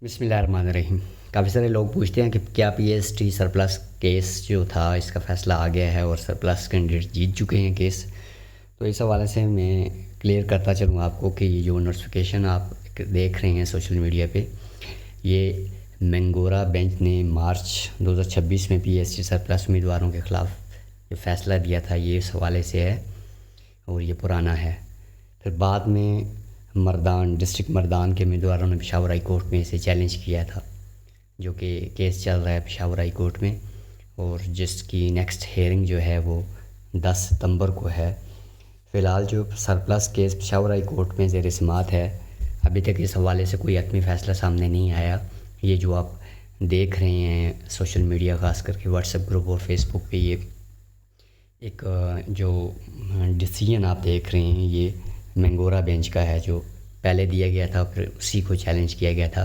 بسم اللہ الرحمن الرحیم۔ کافی سارے لوگ پوچھتے ہیں کہ کیا P S T surplus case جو تھا اس کا فیصلہ آ گیا ہے اور سرپلس کینڈیڈیٹ جیت چکے ہیں کیس۔ تو اس حوالے سے میں کلیئر کرتا چلوں آپ کو کہ یہ جو نوٹیفیکیشن آپ دیکھ رہے ہیں سوشل میڈیا پہ، یہ مینگورا بینچ نے مارچ 2026 میں پی ایس ٹی سرپلس امیدواروں کے خلاف جو فیصلہ دیا تھا یہ اس حوالے سے ہے اور یہ پرانا ہے۔ پھر بعد میں ڈسٹرکٹ مردان کے امیدواروں نے پشاور ہائی کورٹ میں اسے چیلنج کیا تھا، جو کہ کیس چل رہا ہے پشاور ہائی کورٹ میں، اور جس کی نیکسٹ ہیئرنگ جو ہے وہ 10 ستمبر کو ہے۔ فی الحال جو surplus case Peshawar high court میں زیر سماعت ہے، ابھی تک اس حوالے سے کوئی حتمی فیصلہ سامنے نہیں آیا۔ یہ جو آپ دیکھ رہے ہیں سوشل میڈیا، خاص کر کے واٹس ایپ گروپ اور فیس بک پہ، یہ ایک جو ڈیسیژن آپ دیکھ رہے ہیں یہ مینگورا بینچ کا ہے، جو پہلے دیا گیا تھا، پھر اسی کو چیلنج کیا گیا تھا۔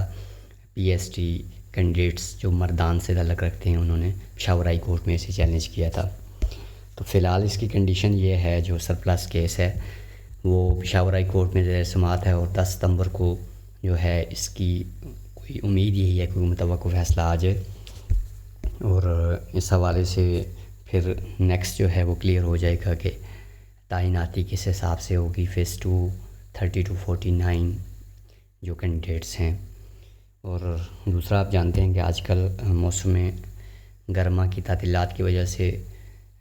پی ایس ٹی کینڈیڈیٹس جو مردان سے تعلق رکھتے ہیں انہوں نے پشاور ہائی کورٹ میں اسے چیلنج کیا تھا۔ تو فی الحال اس کی کنڈیشن یہ ہے، جو سرپلس کیس ہے وہ پشاور ہائی کورٹ میں زیر سماعت ہے، اور 10 ستمبر کو جو ہے اس کی کوئی امید یہی ہے کہ کوئی متوقع فیصلہ آ جائے، اور اس حوالے سے پھر نیکسٹ جو ہے وہ کلیئر ہو جائے گا کہ تعیناتی کس حساب سے ہوگی فیس 2 30 to 49 جو کینڈیڈیٹس ہیں۔ اور دوسرا آپ جانتے ہیں کہ آج کل موسم گرما کی تعطیلات کی وجہ سے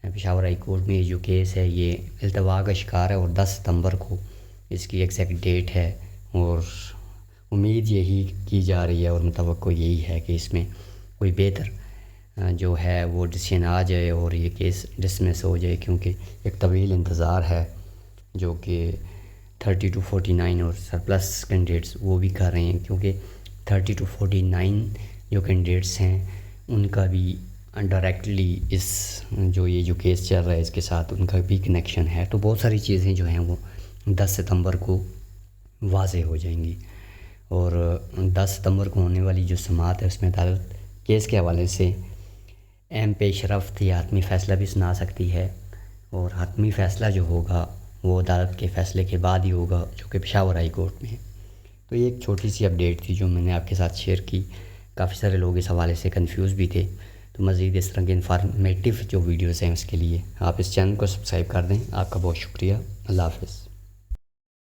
پشاور ہائی کورٹ میں یہ جو کیس ہے یہ التوا کا شکار ہے، اور 10 ستمبر کو اس کی ایگزیکٹ ڈیٹ ہے، اور امید یہی کی جا رہی ہے اور متوقع یہی ہے کہ اس میں کوئی بہتر جو ہے وہ ڈیسیژن آ جائے اور یہ کیس ڈسمس ہو جائے، کیونکہ ایک طویل انتظار ہے جو کہ 30 to 49 اور سرپلس کینڈیڈیٹس وہ بھی کر رہے ہیں، کیونکہ 30 to 49 جو کینڈیڈیٹس ہیں ان کا بھی ڈائریکٹلی اس جو کیس چل رہا ہے اس کے ساتھ ان کا بھی کنیکشن ہے۔ تو بہت ساری چیزیں جو ہیں وہ 10 ستمبر کو واضح ہو جائیں گی، اور 10 ستمبر کو ہونے والی جو سماعت ہے اس میں عدالت کیس کے حوالے سے اہم پیش رفت یا حتمی فیصلہ بھی سنا سکتی ہے، اور حتمی فیصلہ جو ہوگا وہ عدالت کے فیصلے کے بعد ہی ہوگا، جو کہ پشاور ہائی کورٹ میں ہے۔ تو یہ ایک چھوٹی سی اپڈیٹ تھی جو میں نے آپ کے ساتھ شیئر کی۔ کافی سارے لوگ اس حوالے سے کنفیوز بھی تھے، تو مزید اس طرح کے انفارمیٹیو جو ویڈیوز ہیں اس کے لیے آپ اس چینل کو سبسکرائب کر دیں۔ آپ کا بہت شکریہ۔ اللہ حافظ۔